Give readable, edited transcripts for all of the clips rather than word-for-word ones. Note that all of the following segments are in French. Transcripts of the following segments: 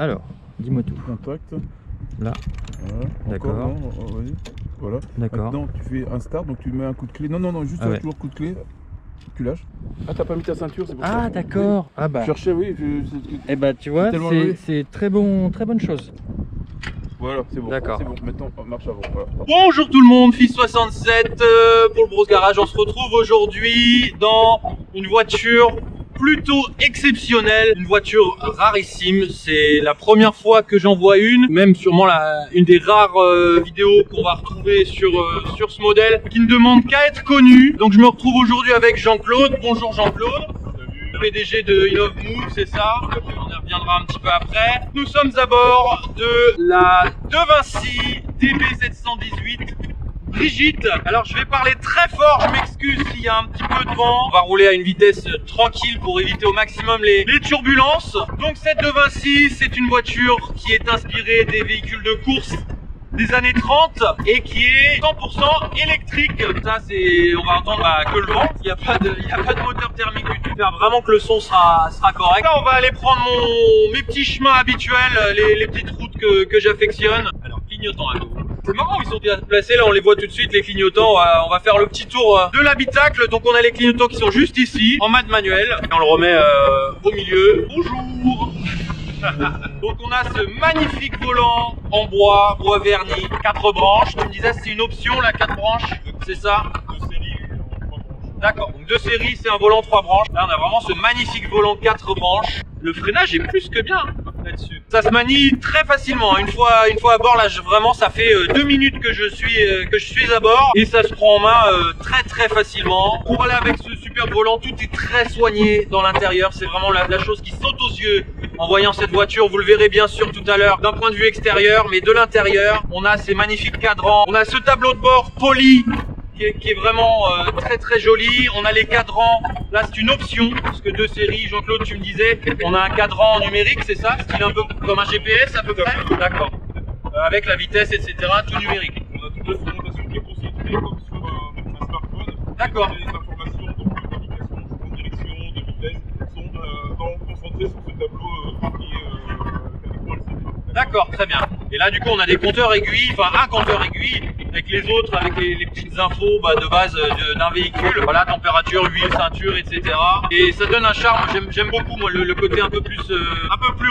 Alors, dis-moi tout. Contact. Là. Voilà. D'accord. Voilà. D'accord. Maintenant, tu fais un start, donc tu mets un coup de clé. Non, juste Ah ouais. toujours coup de clé. Tu lâches. Ah, t'as pas mis ta ceinture, c'est pour ça. Ah d'accord. Ah Je bah. cherchais, oui. Eh bah tu vois, tellement levé. c'est très bonne chose. Voilà, c'est bon. D'accord. C'est bon. Maintenant, on marche avant. Voilà. Bonjour tout le monde, Fils67 pour le Bros Garage. On se retrouve aujourd'hui dans une voiture plutôt exceptionnelle, une voiture rarissime. C'est la première fois que j'en vois une, même sûrement une des rares vidéos qu'on va retrouver sur ce modèle, qui ne demande qu'à être connue. Donc je me retrouve aujourd'hui avec Jean-Claude. Bonjour Jean-Claude. PDG de InnovMove, c'est ça, on y reviendra un petit peu après. Nous sommes à bord de la De Vinci DB718 Brigitte. Alors je vais parler très fort, je m'excuse s'il y a un petit peu de vent. On va rouler à une vitesse tranquille pour éviter au maximum les turbulences. Donc cette De Vinci, c'est une voiture qui est inspirée des véhicules de course des années 30 et qui est 100% électrique. Ça c'est, on va entendre que le vent, il n'y a pas de moteur thermique du tout. Faire vraiment que le son sera correct. Là on va aller prendre mes petits chemins habituels, les petites routes que j'affectionne. Alors clignotants à nouveau. C'est marrant, ils sont bien placés, là on les voit tout de suite les clignotants. On va faire le petit tour de l'habitacle. Donc on a les clignotants qui sont juste ici, en mode manuel. Et on le remet au milieu. Bonjour. Donc on a ce magnifique volant en bois verni, 4 branches. Tu me disais c'est une option la 4 branches, c'est ça? 2 séries en 3 branches. D'accord, donc 2 séries c'est un volant 3 branches. Là on a vraiment ce magnifique volant 4 branches. Le freinage est plus que bien là-dessus. Ça se manie très facilement. Une fois à bord, là vraiment ça fait 2 minutes que je suis à bord et ça se prend en main très facilement. Pour aller avec ce superbe volant, tout est très soigné dans l'intérieur. C'est vraiment la chose qui saute aux yeux en voyant cette voiture. Vous le verrez bien sûr tout à l'heure d'un point de vue extérieur, mais de l'intérieur, on a ces magnifiques cadrans. On a ce tableau de bord poli qui est vraiment très joli. On a les cadrans, là c'est une option, parce que 2 séries, Jean-Claude tu me disais, on a un cadran numérique, c'est ça, style un peu comme un GPS à peu près. D'accord. Avec la vitesse, etc., tout numérique. On a toute la segmentation qui est concentrée comme sur un smartphone. D'accord. Les informations donc de communication, de direction, de vitesse sont concentrées sur ce tableau qui est avec moi le. D'accord, très bien. Et là du coup on a des compteurs aiguilles, enfin un compteur aiguille, avec les autres, avec les petites infos de base d'un véhicule. Voilà, température, huile, ceinture, etc. Et ça donne un charme, j'aime beaucoup moi le côté un peu plus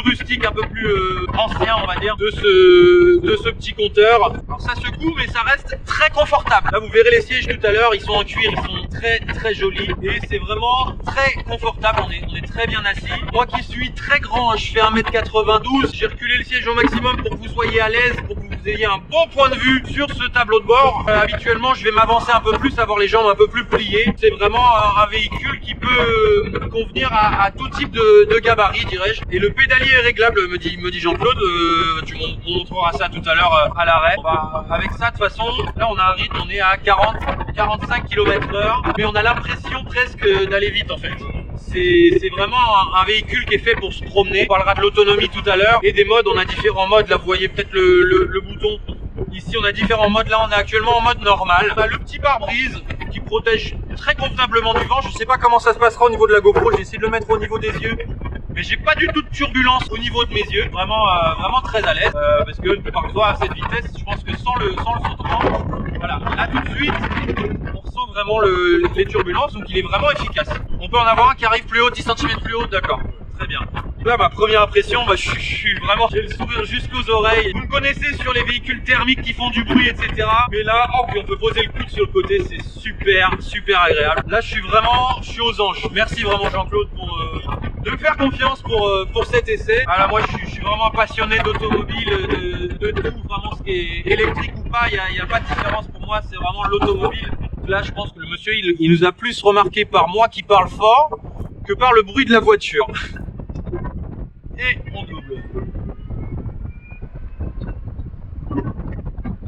rustique, un peu plus ancien on va dire, de ce petit compteur. Alors ça secoue mais ça reste très confortable. Là vous verrez les sièges tout à l'heure, ils sont en cuir, ils sont très jolis. Et c'est vraiment très confortable, on est très bien assis. Moi qui suis très grand, je fais 1m92, j'ai reculé le siège au maximum pour que vous soyez à l'aise, pour que vous ayez un bon point de vue sur ce tableau de bord. Habituellement je vais m'avancer un peu plus, avoir les jambes un peu plus pliées. C'est vraiment un véhicule qui peut convenir à tout type de gabarit dirais-je. Et le pédalier est réglable me dit Jean-Claude, on montrera ça tout à l'heure à l'arrêt. Avec ça de toute façon, là on a un rythme, on est à 40-45 km/h, mais on a l'impression presque d'aller vite en fait. C'est vraiment un véhicule qui est fait pour se promener. On parlera de l'autonomie tout à l'heure et des modes, on a différents modes. Là vous voyez peut-être le bouton. Ici on a différents modes, là on est actuellement en mode normal. On a le petit pare-brise qui protège très convenablement du vent. Je sais pas comment ça se passera au niveau de la GoPro, j'ai essayé de le mettre au niveau des yeux. Mais j'ai pas du tout de turbulence au niveau de mes yeux, vraiment très à l'aise. Parce que parfois à cette vitesse, je pense que sans le sautement, voilà, là tout de suite, on ressent vraiment les turbulences, donc il est vraiment efficace. On peut en avoir un qui arrive plus haut, 10 cm plus haut, d'accord, très bien. Là ma première impression, je suis vraiment, j'ai le sourire jusqu'aux oreilles. Vous me connaissez sur les véhicules thermiques qui font du bruit, etc. Mais là, puis on peut poser le coude sur le côté, c'est super agréable. Là je suis aux anges. Merci vraiment Jean-Claude de me faire confiance pour cet essai. Voilà, moi je suis vraiment passionné d'automobile, de tout, vraiment ce qui est électrique ou pas, il n'y a pas de différence pour moi, c'est vraiment l'automobile. Là je pense que le monsieur il nous a plus remarqué par moi qui parle fort que par le bruit de la voiture. Et on double.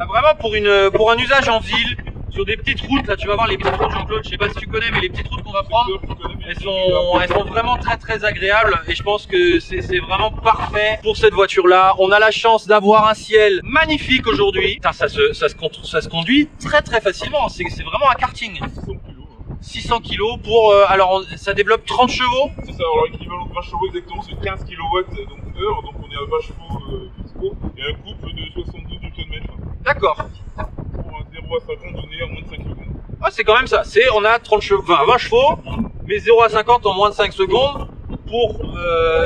Ah, vraiment pour un usage en ville, sur des petites routes, là tu vas voir les petites routes Jean-Claude, je sais pas si tu connais mais les petites routes qu'on va prendre, elles sont vraiment très agréables et je pense que c'est vraiment parfait pour cette voiture là. On a la chance d'avoir un ciel magnifique aujourd'hui. Ça se conduit très facilement, c'est vraiment un karting. 600 kg pour, alors ça développe 30 chevaux. C'est ça, alors l'équivalent de 20 chevaux exactement, c'est 15 kW, donc moteur, donc on est à 20 chevaux fiscaux et un couple de 72 Nm. D'accord. Pour un 0 à 50 donné en moins de 5 secondes. Ah, c'est quand même ça. On a 30 chevaux, enfin 20 chevaux, mais 0 à 50 en moins de 5 secondes. Pour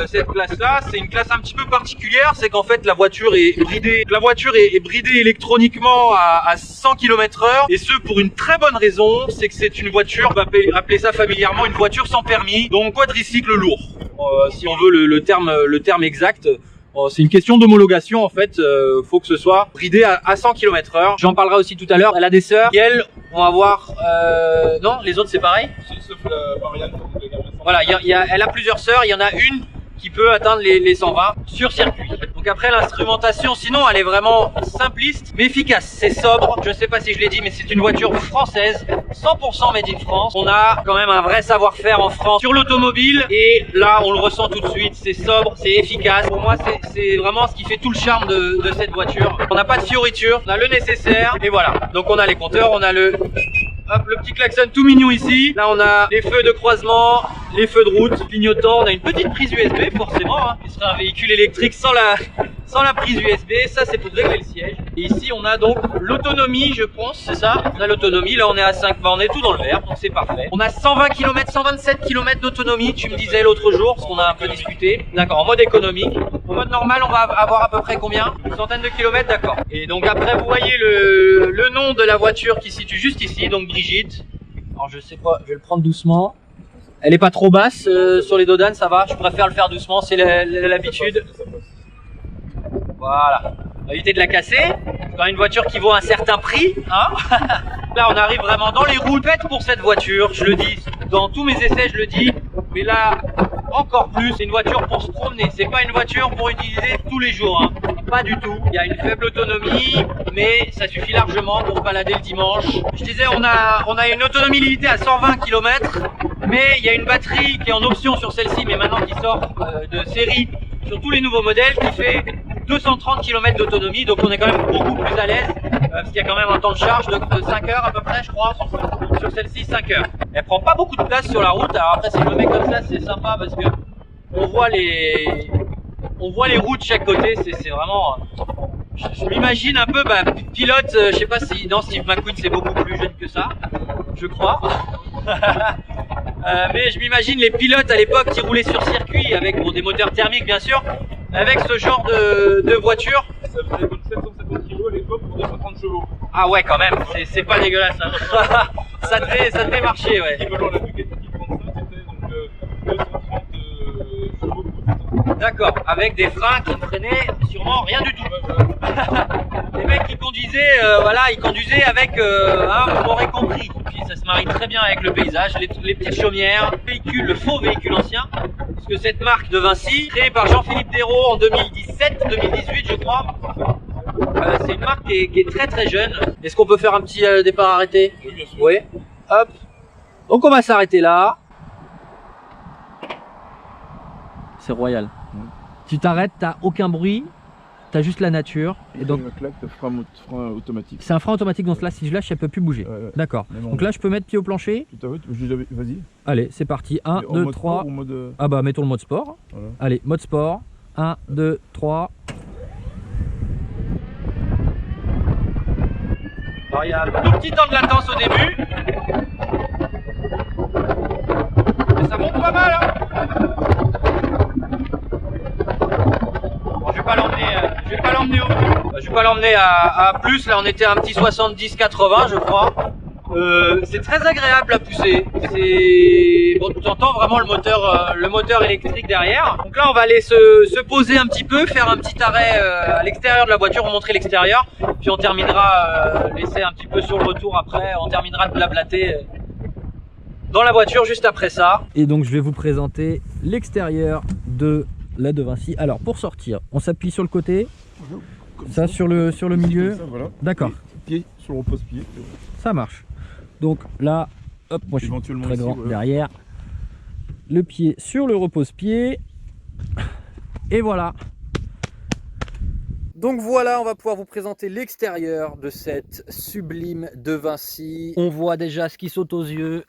cette classe-là, c'est une classe un petit peu particulière, c'est qu'en fait la voiture est bridée. La voiture est bridée électroniquement à 100 km/h, et ce pour une très bonne raison, c'est que c'est une voiture, on va appeler ça familièrement une voiture sans permis, donc quadricycle lourd, si on veut le terme exact. C'est une question d'homologation en fait, faut que ce soit bridé à 100 km/h. J'en parlerai aussi tout à l'heure. Elle a des sœurs qui elles vont avoir... Non, les autres c'est pareil. Sauf la Marianne, comme vous l'avez dit. Voilà, elle a plusieurs sœurs, il y en a une qui peut atteindre les 120 sur circuit. Donc après l'instrumentation, sinon elle est vraiment simpliste mais efficace, c'est sobre. Je sais pas si je l'ai dit mais c'est une voiture française, 100% made in France. On a quand même un vrai savoir-faire en France sur l'automobile et là on le ressent tout de suite, c'est sobre, c'est efficace. Pour moi c'est vraiment ce qui fait tout le charme de cette voiture. On n'a pas de fioritures, on a le nécessaire et voilà. Donc on a les compteurs, on a le petit klaxon tout mignon ici. Là on a les feux de croisement, les feux de route, clignotant. On a une petite prise USB forcément, hein, qui serait un véhicule électrique sans la prise USB. Ça c'est pour régler le siège. Et ici on a donc l'autonomie, je pense, c'est ça. On a l'autonomie, là on est à 5, on est tout dans le vert, donc c'est parfait. On a 120 km, 127 km d'autonomie, tu me disais l'autre jour, parce qu'on a un peu discuté. D'accord, en mode économique. Au mode normal on va avoir à peu près combien? Une centaine de kilomètres, d'accord. Et donc après vous voyez le nom de la voiture qui se situe juste ici, donc Brigitte. Alors je sais pas, je vais le prendre doucement. Elle est pas trop basse sur les dodanes, ça va. Je préfère le faire doucement, c'est l'habitude. Voilà. On va éviter de la casser. C'est quand même une voiture qui vaut un certain prix, hein. Là on arrive vraiment dans les routes faites pour cette voiture. Je le dis, dans tous mes essais je le dis. Mais là, encore plus, c'est une voiture pour se promener. C'est pas une voiture pour utiliser tous les jours, hein. Pas du tout. Il y a une faible autonomie, mais ça suffit largement pour se balader le dimanche. Je disais, on a une autonomie limitée à 120 km, mais il y a une batterie qui est en option sur celle-ci, mais maintenant qui sort de série sur tous les nouveaux modèles, qui fait 230 km d'autonomie, donc on est quand même beaucoup plus à l'aise, parce qu'il y a quand même un temps de charge de 5 heures à peu près, je crois, sur celle-ci 5 heures. Elle prend pas beaucoup de place sur la route, alors après si je me mets comme ça c'est sympa parce que on voit les routes de chaque côté, c'est vraiment... Je m'imagine un peu pilote, je sais pas si... Non, Steve McQueen c'est beaucoup plus jeune que ça, je crois. Mais je m'imagine les pilotes à l'époque qui roulaient sur circuit avec des moteurs thermiques bien sûr, avec ce genre de voiture. Ça faisait comme 750 kg à l'époque pour 230 chevaux. Ah ouais quand même, c'est pas dégueulasse, hein. ça devait marcher, ouais. L'équivalent de la Bugatti T35 c'était donc 230 chevaux. D'accord, avec des freins qui ne freinaient sûrement rien du tout. Les mecs qui conduisaient, voilà, ils conduisaient avec, vous m'aurez compris. Puis ça se marie très bien avec le paysage, les petites chaumières, le faux véhicule ancien. Parce que cette marque de Vinci, créée par Jean-Philippe Dérault en 2017-2018 je crois, c'est une marque qui est très très jeune. Est-ce qu'on peut faire un petit départ arrêté? Oui, bien sûr. Oui, hop. Donc on va s'arrêter là. C'est royal. Tu t'arrêtes, t'as aucun bruit, t'as juste la nature. Et donc une claque de frein automatique. C'est un frein automatique, donc là si je lâche elle peut plus bouger. D'accord. Donc là je peux mettre pied au plancher. Tout à fait, vas-y. Allez, c'est parti. 1, 2, 3. Mode... Ah bah mettons le mode sport. Voilà. Allez, mode sport. 1, 2, 3. Alors il y a un tout petit temps de latence au début. Mais ça monte pas mal, hein. Bon, je vais pas l'emmener au plus. Je vais pas l'emmener à plus. Là on était à un petit 70-80 je crois. C'est très agréable à pousser. Bon, tu entends vraiment le moteur électrique derrière. Donc là on va aller se poser un petit peu, faire un petit arrêt à l'extérieur de la voiture, vous montrer l'extérieur. Puis on terminera l'essai un petit peu sur le retour après. On terminera de blablater dans la voiture juste après ça. Et donc je vais vous présenter l'extérieur de la de Vinci. Alors pour sortir, on s'appuie sur le côté, ça sur le milieu. Voilà. D'accord. Pied sur le repose-pied. Ça marche. Donc là, hop, moi je suis très grand ici, derrière. Le pied sur le repose-pied. Et voilà. Donc voilà, on va pouvoir vous présenter l'extérieur de cette sublime de Vinci. On voit déjà ce qui saute aux yeux.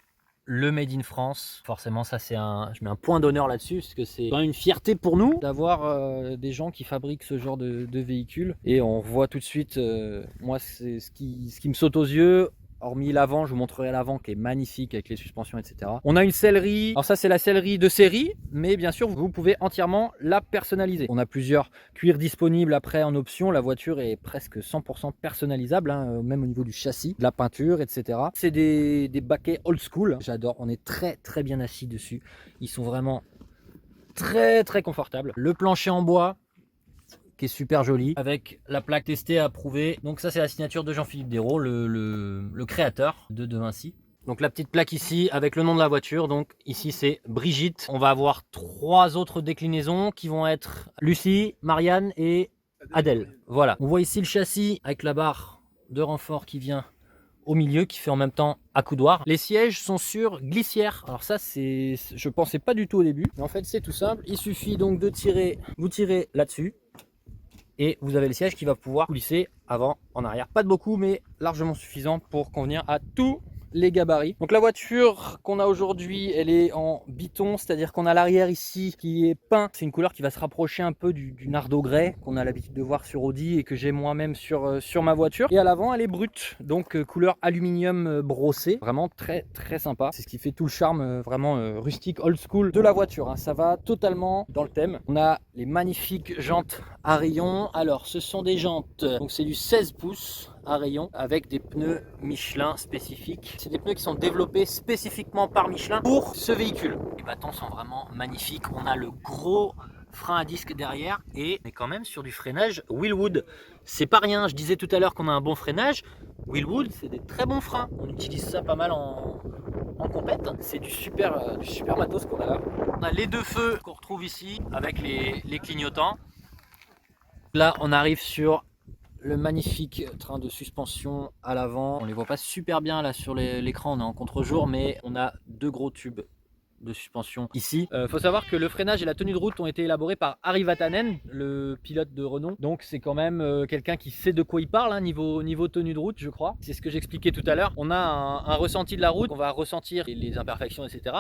le Made in France. Forcément, ça c'est je mets un point d'honneur là-dessus, parce que c'est quand même une fierté pour nous d'avoir des gens qui fabriquent ce genre de véhicules. Et on voit tout de suite, moi c'est ce qui me saute aux yeux. Hormis l'avant, je vous montrerai l'avant qui est magnifique avec les suspensions, etc. On a une sellerie. Alors ça, c'est la sellerie de série, mais bien sûr, vous pouvez entièrement la personnaliser. On a plusieurs cuirs disponibles après en option. La voiture est presque 100% personnalisable, hein, même au niveau du châssis, de la peinture, etc. C'est des baquets old school. J'adore. On est très très bien assis dessus. Ils sont vraiment très très confortables. Le plancher en bois, qui est super joli, avec la plaque testée approuvée. Donc ça c'est la signature de Jean-Philippe Dérault, le créateur de De Vinci. Donc la petite plaque ici avec le nom de la voiture. Donc ici c'est Brigitte. On va avoir 3 autres déclinaisons qui vont être Lucie, Marianne et Adèle. Voilà. On voit ici le châssis avec la barre de renfort qui vient au milieu, qui fait en même temps accoudoir. Les sièges sont sur glissière. Alors ça c'est, je pensais pas du tout au début, mais en fait c'est tout simple. Il suffit donc de tirer, vous tirez là-dessus. Et vous avez le siège qui va pouvoir glisser avant, en arrière. Pas de beaucoup, mais largement suffisant pour convenir à tous les gabarits. Donc la voiture qu'on a aujourd'hui, elle est en biton, c'est-à-dire qu'on a l'arrière ici qui est peint. C'est une couleur qui va se rapprocher un peu du nardo grey qu'on a l'habitude de voir sur Audi et que j'ai moi-même sur ma voiture. Et à l'avant, elle est brute, donc couleur aluminium brossé. Vraiment très très sympa. C'est ce qui fait tout le charme vraiment rustique, old school de la voiture, hein. Ça va totalement dans le thème. On a les magnifiques jantes à rayons. Alors ce sont des jantes, donc c'est du 16 pouces à rayon avec des pneus Michelin spécifiques. C'est des pneus qui sont développés spécifiquement par Michelin pour ce véhicule. Les bâtons sont vraiment magnifiques. On a le gros frein à disque derrière et on est quand même sur du freinage Wilwood. C'est pas rien, je disais tout à l'heure qu'on a un bon freinage. Wilwood, c'est des très bons freins. On utilise ça pas mal en compète. C'est du super matos qu'on a là. On a les 2 feux qu'on retrouve ici avec les clignotants. Là, on arrive sur le magnifique train de suspension à l'avant. On les voit pas super bien là sur l'écran, on est en contre-jour, mais on a 2 gros tubes de suspension ici. Faut savoir que le freinage et la tenue de route ont été élaborés par Ari Vatanen, le pilote de Renault. Donc c'est quand même quelqu'un qui sait de quoi il parle, hein, niveau tenue de route, je crois. C'est ce que j'expliquais tout à l'heure. On a un ressenti de la route, on va ressentir les imperfections, etc.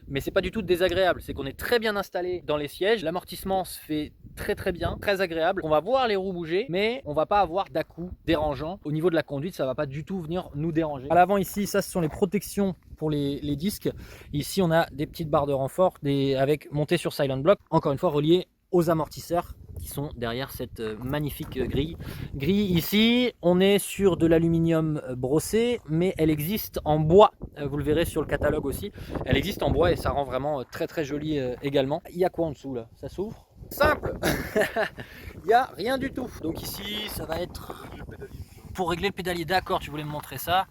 Mais c'est pas du tout désagréable. C'est qu'on est très bien installé dans les sièges. L'amortissement se fait très très bien, très agréable. On va voir les roues bouger, mais on va pas avoir d'à-coups dérangeants. Au niveau de la conduite, ça va pas du tout venir nous déranger. À l'avant ici, ça ce sont les protections pour les disques. Ici, on a des petites barres de renfort avec montées sur Silent Block, encore une fois reliées aux amortisseurs qui sont derrière cette magnifique grille. Grille ici, on est sur de l'aluminium brossé, mais elle existe en bois. Vous le verrez sur le catalogue aussi. Elle existe en bois et ça rend vraiment très très joli également. Il y a quoi en dessous là? Ça s'ouvre? Simple. Il n'y a rien du tout. Donc ici, ça va être pour régler le pédalier. D'accord, tu voulais me montrer ça.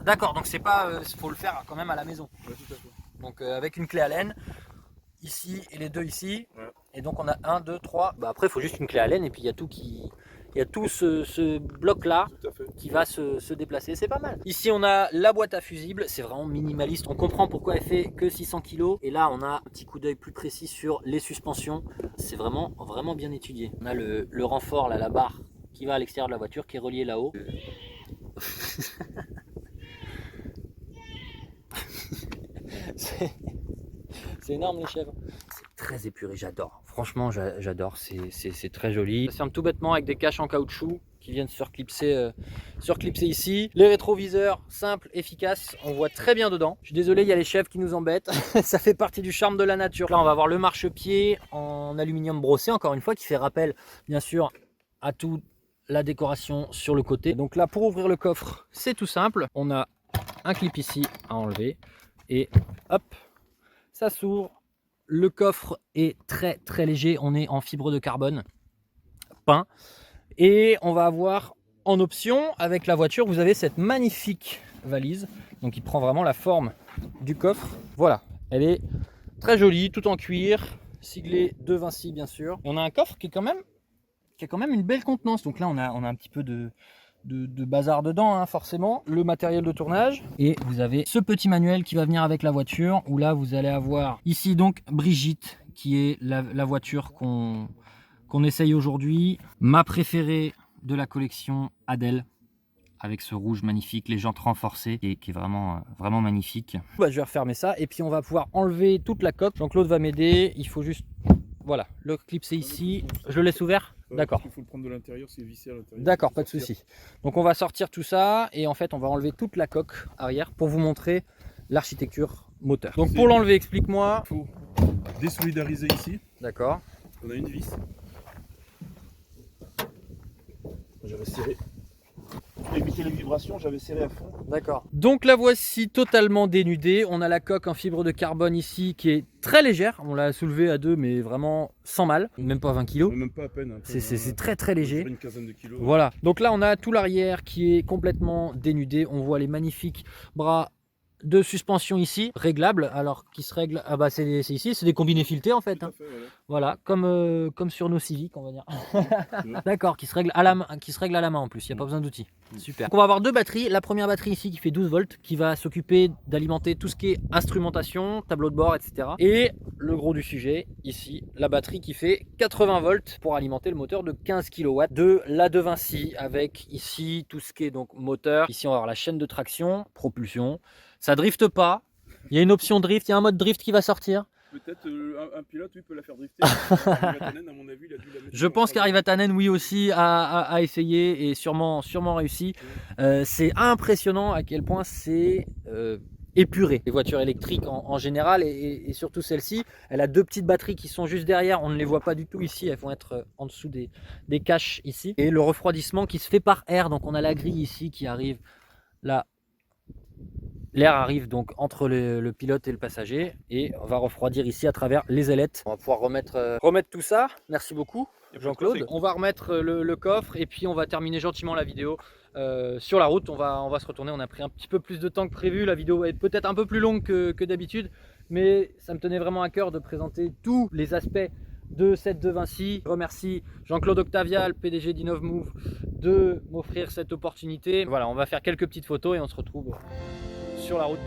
D'accord, donc c'est pas, faut le faire quand même à la maison. Ouais, tout à fait. Donc avec une clé Allen ici et les 2 ici. Ouais. Et donc on a 1, 2, 3. Bah après il faut juste une clé Allen et puis il y a tout ce bloc là qui va se déplacer. C'est pas mal. Ici on a la boîte à fusibles. C'est vraiment minimaliste. On comprend pourquoi elle fait que 600 kg. Et là on a un petit coup d'œil plus précis sur les suspensions. C'est vraiment vraiment bien étudié. On a le renfort là, la barre qui va à l'extérieur de la voiture qui est reliée là-haut. C'est énorme les chèvres. C'est très épuré, j'adore. Franchement, j'adore. C'est très joli. Ça se ferme tout bêtement avec des caches en caoutchouc qui viennent surclipser ici. Les rétroviseurs, simples, efficaces. On voit très bien dedans. Je suis désolé, il y a les chèvres qui nous embêtent. Ça fait partie du charme de la nature. Là, on va avoir le marchepied en aluminium brossé, encore une fois, qui fait rappel, bien sûr, à toute la décoration sur le côté. Donc là, pour ouvrir le coffre, c'est tout simple. On a un clip ici à enlever. Et hop, ça s'ouvre. Le coffre est très très léger. On est en fibre de carbone peint. Et on va avoir en option avec la voiture, vous avez cette magnifique valise. Donc il prend vraiment la forme du coffre. Voilà, elle est très jolie, tout en cuir, siglée de Vinci bien sûr. Et on a un coffre qui est quand même une belle contenance. Donc là on a un petit peu de bazar dedans, hein, forcément. Le matériel de tournage. Et vous avez ce petit manuel qui va venir avec la voiture. Où là vous allez avoir ici donc Brigitte, qui est la voiture qu'on essaye aujourd'hui. Ma préférée de la collection, Adèle. avec ce rouge magnifique, les jantes renforcées et qui est vraiment, vraiment magnifique. Bah, je vais refermer ça et puis on va pouvoir enlever toute la coque. Jean-Claude va m'aider, il faut juste... Voilà, le clip c'est ici. Je le laisse ouvert? D'accord. Il faut le prendre de l'intérieur, c'est vissé à l'intérieur. D'accord, pas de souci. Donc on va sortir tout ça et en fait on va enlever toute la coque arrière pour vous montrer l'architecture moteur. Donc pour l'enlever, explique-moi. Il faut désolidariser ici. D'accord. On a une vis. J'avais serré. Pour éviter les vibrations, j'avais serré à fond. D'accord. Donc la voici totalement dénudée. On a la coque en fibre de carbone ici qui est très légère. On l'a soulevée à 2 mais vraiment sans mal. Même pas 20 kg. Même pas à peine. C'est très très léger. Une quinzaine de kilos. Voilà. Donc là on a tout l'arrière qui est complètement dénudé. On voit les magnifiques bras de suspension ici, réglables, alors qui se règlent, ah bah c'est ici, c'est des combinés filetés en fait, hein. Fait, Voilà, comme sur nos Civic on va dire. D'accord, qui se règle à la main en plus, il n'y a pas besoin d'outils. Super. Donc on va avoir deux batteries, la première batterie ici qui fait 12 volts, qui va s'occuper d'alimenter tout ce qui est instrumentation, tableau de bord, etc. Et le gros du sujet, ici, la batterie qui fait 80 volts pour alimenter le moteur de 15 kW de la De Vinci, avec ici tout ce qui est donc moteur. Ici on va avoir la chaîne de traction, propulsion. Ça drifte pas. Il y a une option drift, il y a un mode drift qui va sortir. Peut-être un pilote, lui, peut la faire drifter. Arrivatanen, à mon avis, il a dû la mettre. Je pense qu'Arrivatanen, oui aussi, a essayé et sûrement réussi. C'est impressionnant à quel point c'est épuré. Les voitures électriques en général et surtout celle-ci, elle a deux petites batteries qui sont juste derrière. On ne les voit pas du tout ici. Elles vont être en dessous des caches ici. Et le refroidissement qui se fait par air. Donc on a la grille ici qui arrive là. L'air arrive donc entre le pilote et le passager et on va refroidir ici à travers les ailettes. On va pouvoir remettre tout ça. Merci beaucoup Jean-Claude. On va remettre le coffre et puis on va terminer gentiment la vidéo. Sur la route, on va se retourner. On a pris un petit peu plus de temps que prévu. La vidéo est peut-être un peu plus longue que d'habitude, mais ça me tenait vraiment à cœur de présenter tous les aspects de cette De Vinci. Je remercie Jean-Claude Octavial, PDG d'InnovMove, de m'offrir cette opportunité. Voilà, on va faire quelques petites photos et on se retrouve sur la route